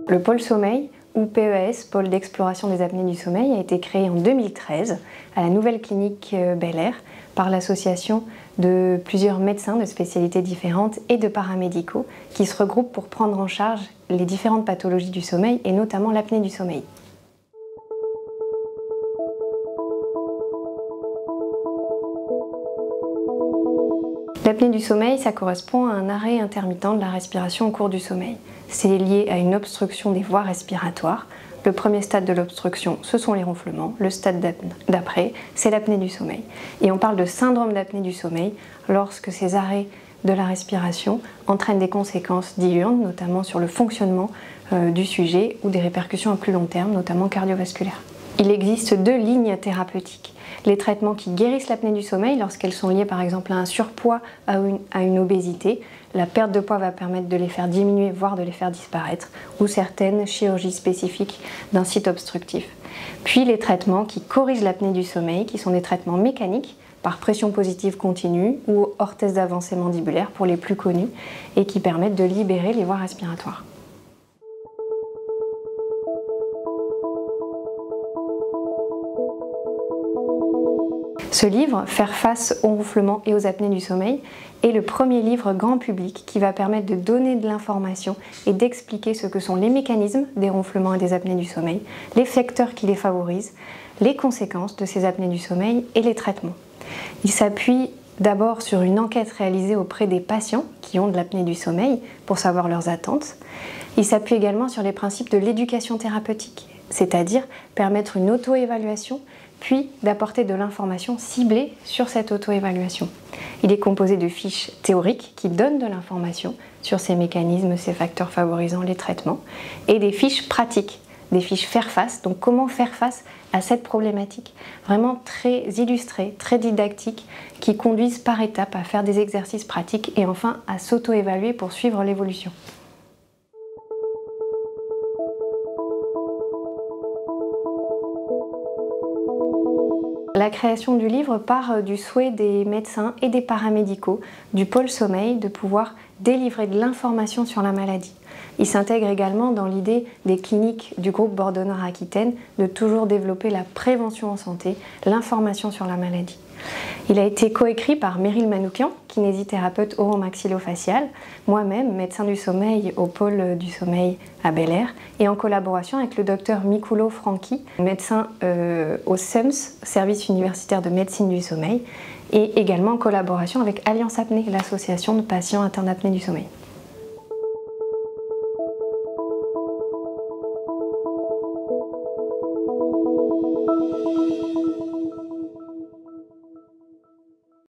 Le pôle sommeil, ou PES, pôle d'exploration des apnées du sommeil, a été créé en 2013 à la nouvelle clinique Bel Air par l'association de plusieurs médecins de spécialités différentes et de paramédicaux qui se regroupent pour prendre en charge les différentes pathologies du sommeil et notamment l'apnée du sommeil. L'apnée du sommeil, ça correspond à un arrêt intermittent de la respiration au cours du sommeil. C'est lié à une obstruction des voies respiratoires. Le premier stade de l'obstruction, ce sont les ronflements. Le stade d'après, c'est l'apnée du sommeil. Et on parle de syndrome d'apnée du sommeil lorsque ces arrêts de la respiration entraînent des conséquences diurnes, notamment sur le fonctionnement du sujet ou des répercussions à plus long terme, notamment cardiovasculaires. Il existe deux lignes thérapeutiques. Les traitements qui guérissent l'apnée du sommeil lorsqu'elles sont liées par exemple à un surpoids, à une obésité. La perte de poids va permettre de les faire diminuer, voire de les faire disparaître, ou certaines chirurgies spécifiques d'un site obstructif. Puis les traitements qui corrigent l'apnée du sommeil, qui sont des traitements mécaniques, par pression positive continue ou orthèse d'avancée mandibulaire pour les plus connus, et qui permettent de libérer les voies respiratoires. Ce livre, Faire face aux ronflements et aux apnées du sommeil, est le premier livre grand public qui va permettre de donner de l'information et d'expliquer ce que sont les mécanismes des ronflements et des apnées du sommeil, les facteurs qui les favorisent, les conséquences de ces apnées du sommeil et les traitements. Il s'appuie d'abord sur une enquête réalisée auprès des patients qui ont de l'apnée du sommeil pour savoir leurs attentes. Il s'appuie également sur les principes de l'éducation thérapeutique, c'est-à-dire permettre une auto-évaluation puis d'apporter de l'information ciblée sur cette auto-évaluation. Il est composé de fiches théoriques qui donnent de l'information sur ces mécanismes, ces facteurs favorisant les traitements, et des fiches pratiques, des fiches faire face, donc comment faire face à cette problématique, vraiment très illustrées, très didactiques, qui conduisent par étapes à faire des exercices pratiques et enfin à s'auto-évaluer pour suivre l'évolution. La création du livre part du souhait des médecins et des paramédicaux du pôle sommeil de pouvoir délivrer de l'information sur la maladie. Il s'intègre également dans l'idée des cliniques du groupe Bordeaux-Nord-Aquitaine de toujours développer la prévention en santé, l'information sur la maladie. Il a été coécrit par Meryl Manoukian, kinésithérapeute oromaxillofaciale, moi-même médecin du sommeil au pôle du sommeil à Bel Air, et en collaboration avec le docteur Mikulo Franchi, médecin au SEMS, Service universitaire de médecine du sommeil, et également en collaboration avec Alliance Apnée, l'association de patients atteints d'apnée du sommeil.